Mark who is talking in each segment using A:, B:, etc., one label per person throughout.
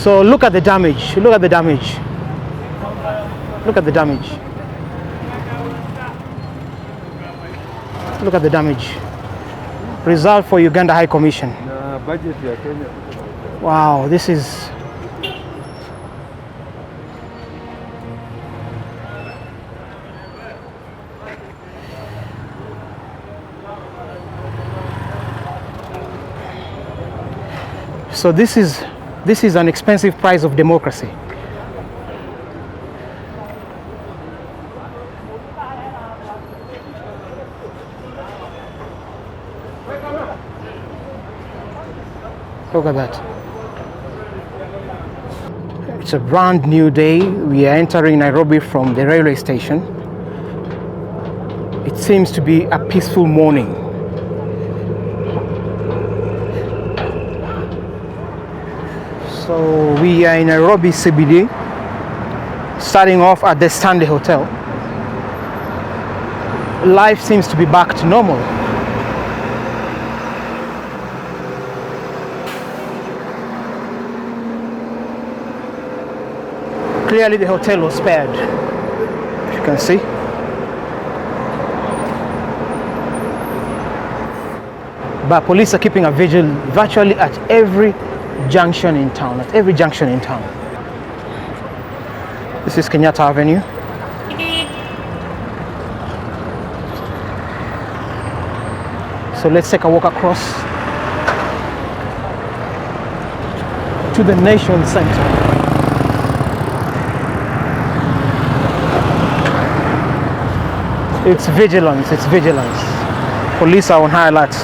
A: So look at the damage. Look at the damage. Look at the damage. Look at the damage. Result for Uganda High Commission. Wow, this is... So this is an expensive price of democracy. Look at that. It's a brand new day. We are entering Nairobi from the railway station. It seems to be a peaceful morning. So we are in Nairobi CBD, starting off at the Stanley Hotel. Life seems to be back to normal. Clearly the hotel was spared, as you can see. But police are keeping a vigil virtually at every junction in town, This is Kenyatta Avenue. So let's take a walk across to the Nation Center. It's vigilance. Police are on high alert.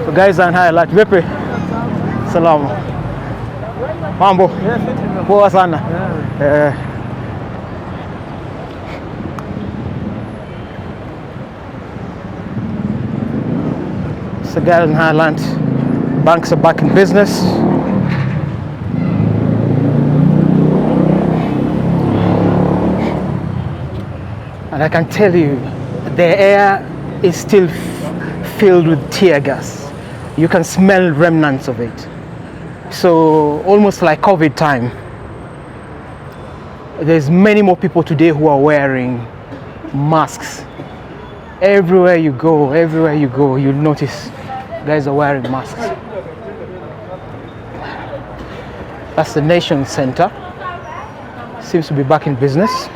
A: The guys are on high alert. Vipi? Salamu. Mambo. Poa sana. So guys in high alert. Banks are back in business. And I can tell you, the air is still filled with tear gas. You can smell remnants of it. So almost like COVID time. There's many more people today who are wearing masks. Everywhere you go, you'll notice guys are wearing masks. That's the Nation Center. Seems to be back in business.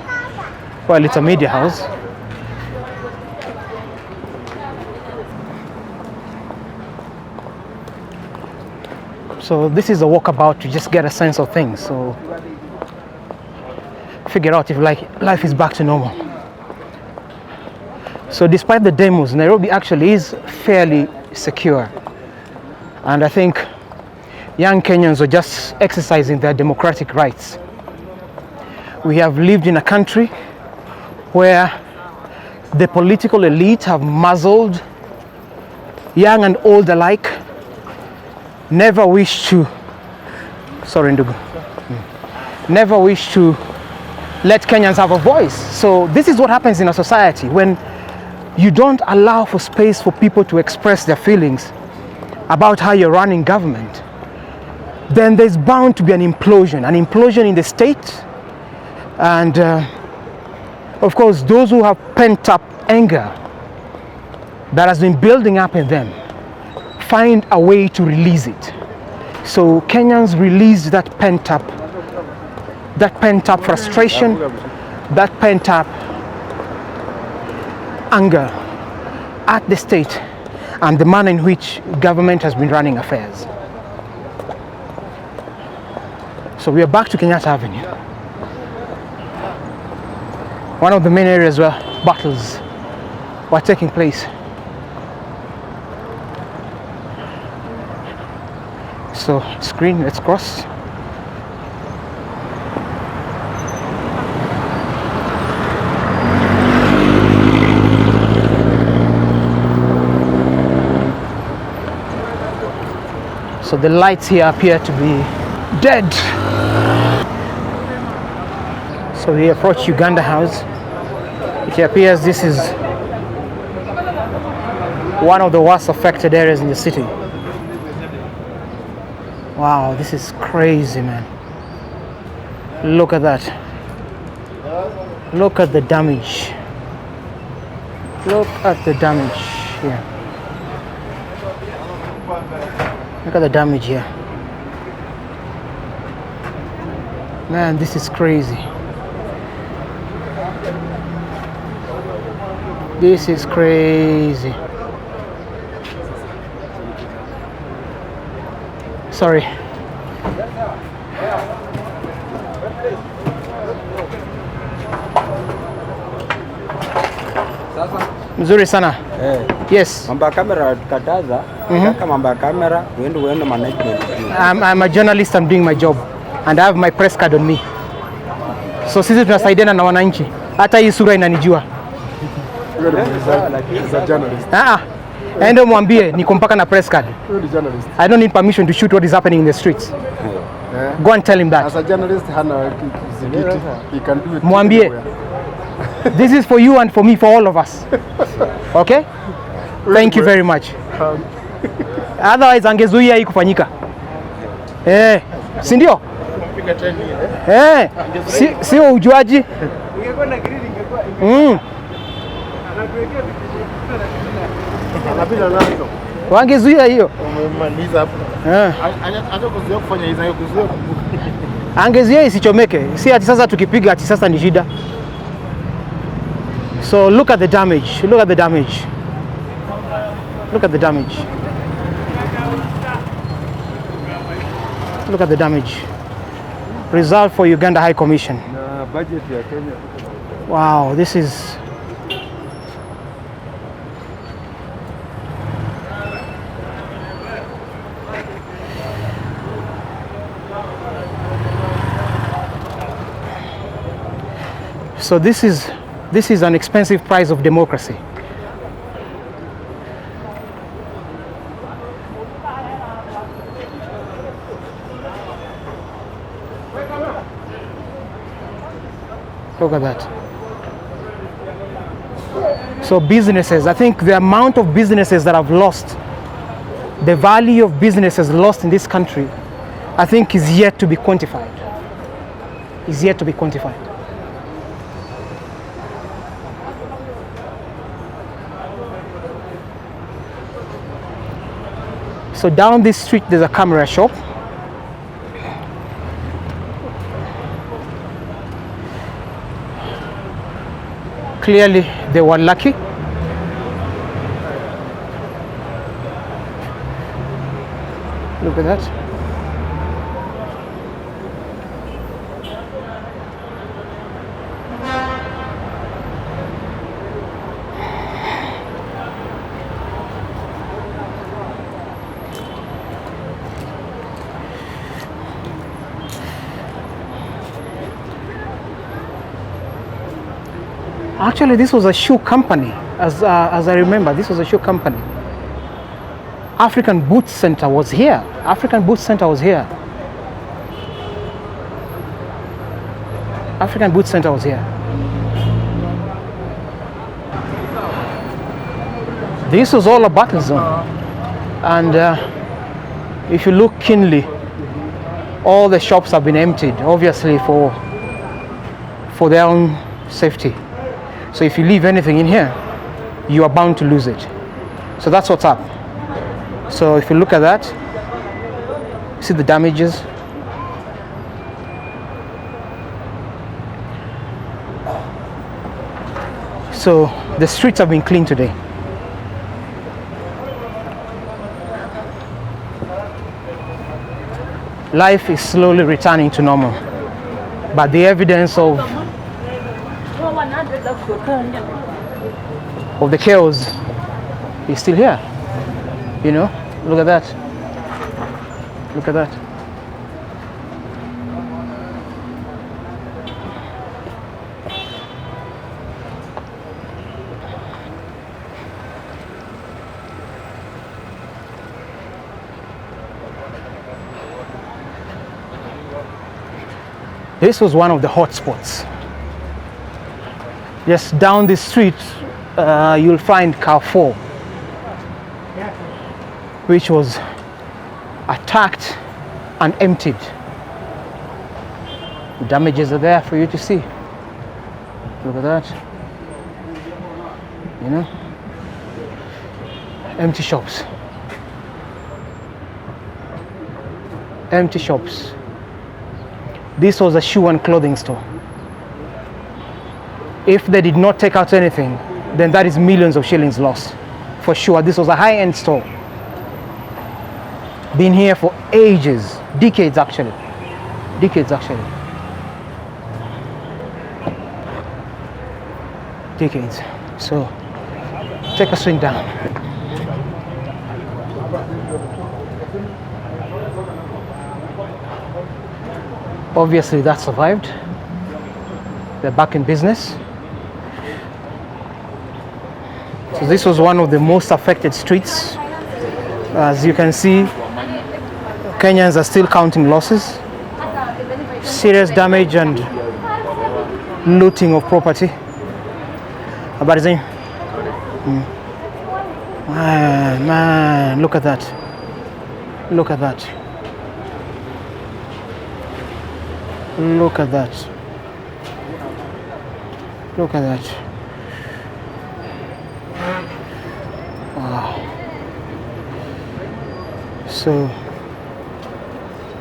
A: Well, it's a media house. So this is a walkabout to just get a sense of things. So figure out if life is back to normal. So despite the demos, Nairobi actually is fairly secure. And I think young Kenyans are just exercising their democratic rights. We have lived in a country where the political elite have muzzled young and old alike, never wish to let Kenyans have a voice. So this is what happens in a society when you don't allow for space for people to express their feelings about how you're running government. Then there's bound to be an implosion in the state. And of course, those who have pent up anger that has been building up in them find a way to release it. So Kenyans released that pent up frustration, that pent up anger at the state and the manner in which government has been running affairs. So we are back to Kenyatta Avenue, one of the main areas where battles were taking place. So screen, let's cross. So the lights here appear to be dead. So we approach Uganda House. It appears this is one of the worst affected areas in the city. Wow, this is crazy, man. Look at that. Look at the damage. Look at the damage here. Look at the damage here. Man, this is crazy. This is crazy. Sorry. Mzuri sana. Yes.
B: Mambo ya kamera kataza. Kaka mambo ya kamera uende management.
A: I'm a journalist, I'm doing my job and I have my press card on me. So sisi tunasaidiana na wananchi. Hata hii sura inanijua.
C: As a journalist.
A: Ende mwambie niko mpaka na press card. I don't need permission to shoot what is happening in the streets. Go and tell him that.
C: As a journalist, hana kizingiti. He can do it.
A: Mwambie. This is for you and for me, for all of us. Okay? Thank you very much. Otherwise angezuia hii kufanyika. Si ndio? Sio ujuaji. Wangezuia hiyo.
C: Umemaliza hapo. Hata kuzuia kufanya hizo kuzuia.
A: Angezuia isichomeke. Si ati sasa tukipiga ati sasa ni shida. So look at the damage. Look at the damage. Look at the damage. Look at the damage. Result for Uganda High Commission.
C: Budget ya Kenya.
A: Wow, this is so this is an expensive price of democracy. Look at that. So businesses, I think the amount of businesses that have lost, the value of businesses lost in this country, I think is yet to be quantified. Is yet to be quantified. So down this street there's a camera shop. Clearly they were lucky. Look at that. Actually, this was a shoe company, as I remember. This was a shoe company. African Boots Center was here. African Boots Center was here. African Boots Center was here. This was all a battle zone. And if you look keenly, all the shops have been emptied, obviously for their own safety. So if you leave anything in here, you are bound to lose it. So that's what's up. So if you look at that, see the damages. So the streets have been cleaned today. Life is slowly returning to normal, but the evidence of the chaos is still here. You know, look at that. Look at that. This was one of the hot spots. Just down the street, you'll find Carrefour, which was attacked and emptied. The damages are there for you to see. Look at that. You know, empty shops. Empty shops. This was a shoe and clothing store. If they did not take out anything, then that is millions of shillings lost. For sure, this was a high-end store. Been here for ages, decades actually. Decades. So, take a swing down. Obviously that survived. They're back in business. So this was one of the most affected streets. As you can see, Kenyans are still counting losses. Serious damage and looting of property. Habari zenyu? Man, look at that. Look at that. Look at that. Look at that. Wow. So,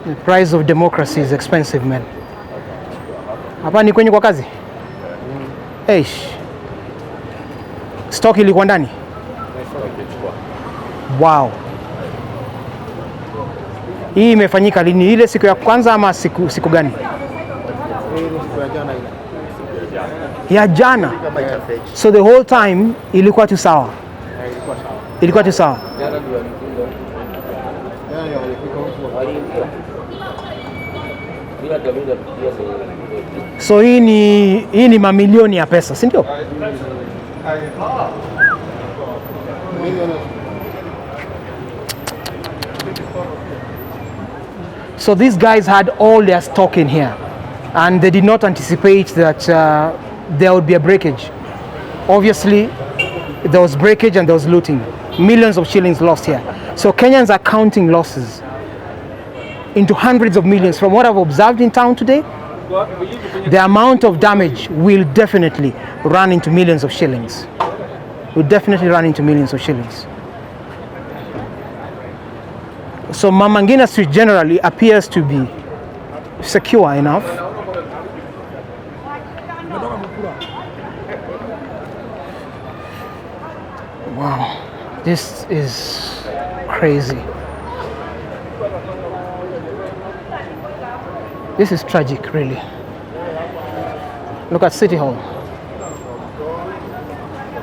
A: the price of democracy is expensive, man. Hapa ni kwenye kwa kazi? Eish. Stock ilikuwa ndani? Wow. Hii imefanyika lini? Ile siku ya kwanza ama siku gani? Ya jana. So the whole time ilikuwa tu sawa. Ilikuwa tu sawa. So hii ni mamilioni ya pesa, si ndio? So these guys had all their stock in here, and they did not anticipate that there would be a breakage. Obviously, there was breakage and there was looting. Millions of shillings lost here. So Kenyans are counting losses into hundreds of millions. From what I've observed in town today, the amount of damage will definitely run into millions of shillings. Will definitely run into millions of shillings. So Mama Ngina Street generally appears to be secure enough. Wow, this is crazy. This is tragic, really. Look at City Hall.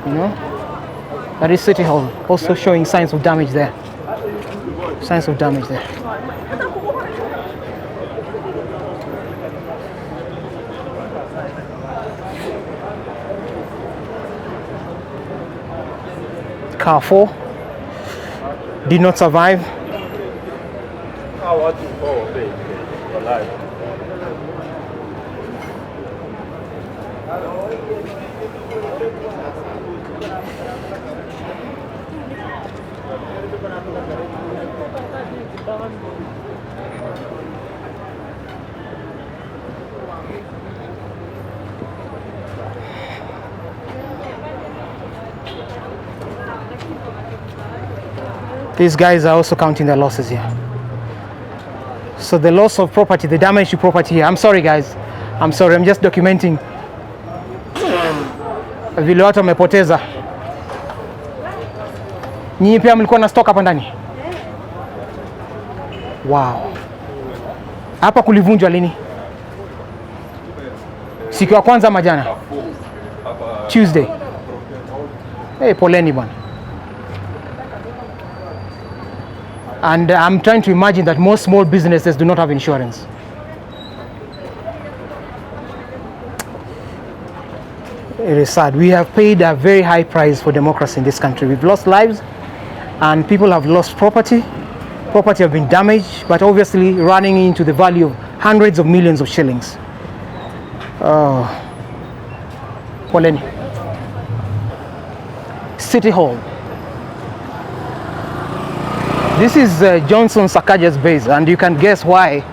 A: You know, that is City Hall, also showing signs of damage there. Signs of damage there. Carrefour did not survive. These guys are also counting their losses here. So the loss of property, the damage to property here. I'm sorry guys. I'm sorry, I'm just documenting. Vile watu wamepoteza. Nyinyi pia mlikuwa na stock hapa ndani? Wow. Hapa kulivunjwa lini? Siku ya kwanza ama jana? Tuesday. Hey, poleni bwana. And I'm trying to imagine that most small businesses do not have insurance. It is sad. We have paid a very high price for democracy in this country. We've lost lives and people have lost property. Property have been damaged, but obviously running into the value of hundreds of millions of shillings. Oh, poleni. City Hall. This is Johnson Sakaja's base, and you can guess why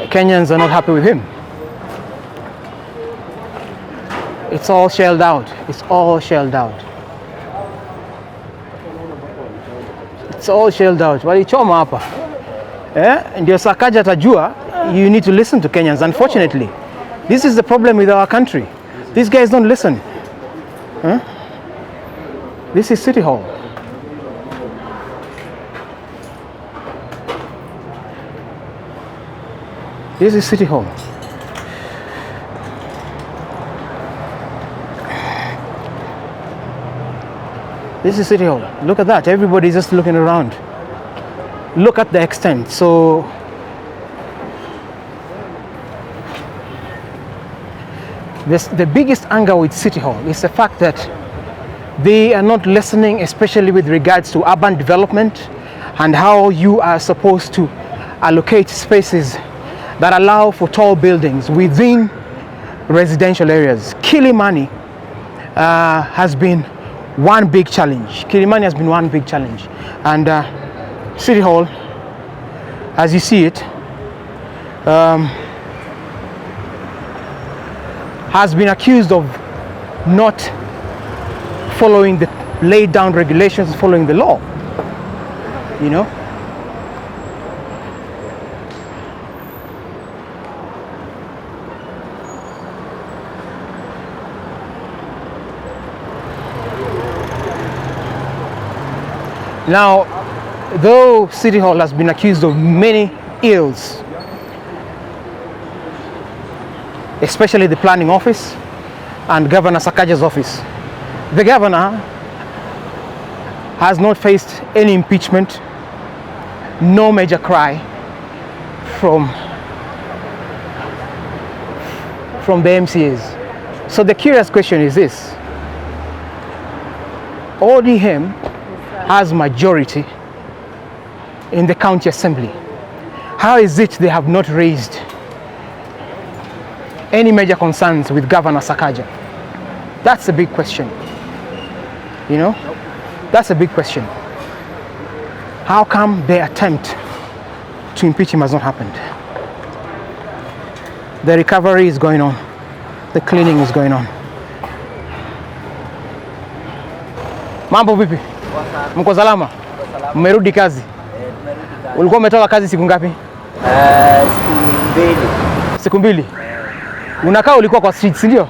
A: Kenyans are not happy with him. It's all shelled out. It's all shelled out. It's all shelled out. Walichoma hapa. Ndio Sakaja tajua, you need to listen to Kenyans. Unfortunately, this is the problem with our country. These guys don't listen. This is City Hall. This is City Hall. This is City Hall. Look at that. Everybody's just looking around. Look at the extent. So the biggest anger with City Hall is the fact that they are not listening, especially with regards to urban development and how you are supposed to allocate spaces that allow for tall buildings within residential areas. Kilimani has been one big challenge. Kilimani has been one big challenge. And City Hall, as you see it, has been accused of not following the laid down regulations, following the law, you know. Now, though City Hall has been accused of many ills, especially the planning office and Governor Sakaja's office, the governor has not faced any impeachment, no major cry from the MCAs. So the curious question is this: ODM has majority in the county assembly. How is it they have not raised any major concerns with Governor Sakaja? That's a big question. You know, that's a big question. How come the attempt to impeach him has not happened? The recovery is going on. The cleaning is going on. Mambo vipi? Mko salama? Mmerudi kazi? Ulikuwa umetoka kazi siku ngapi?
D: Siku mbili.
A: Siku mbili? Unakaa ulikuwa kwa street, si ndio?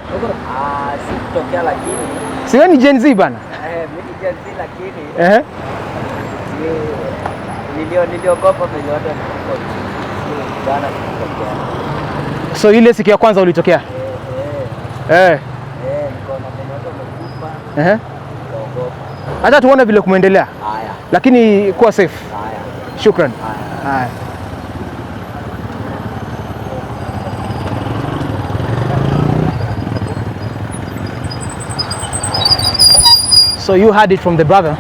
D: Sikutokea lakini.
A: Siwe ni Gen Z bana?
D: Mimi Gen Z lakini. Niliogopa vile watu bana kutokea.
A: So ile siku ya kwanza ulitokea?
D: Niko na watu wamekufa.
A: Hata tuone vile kumeendelea.
D: Haya.
A: Lakini kuwa safe.
D: Haya.
A: Shukran. Haya. So you heard it from the brother.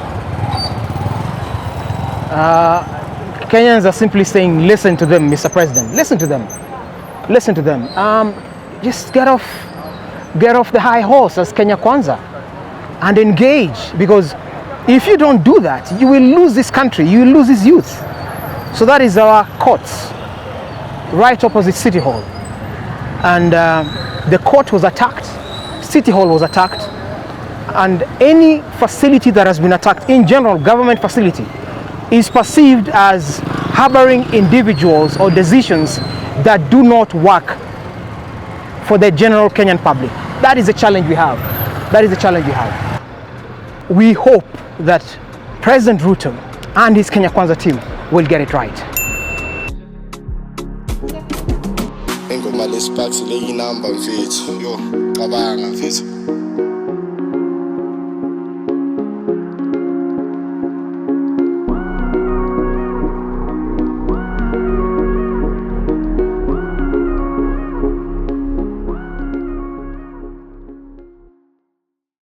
A: Kenyans are simply saying, listen to them, Mr. President. Listen to them. Listen to them. Just get off the high horse as Kenya Kwanza and engage, because if you don't do that, you will lose this country, you will lose this youth. So that is our courts, right opposite City Hall. And the court was attacked, City Hall was attacked, and any facility that has been attacked, in general, government facility, is perceived as harboring individuals or decisions that do not work for the general Kenyan public. That is the challenge we have. That is the challenge we have. We hope that President Ruto and his Kenya Kwanza team will get it right.
C: Ngoma lesiphathi leyi number mfethu yo cabanga mfethu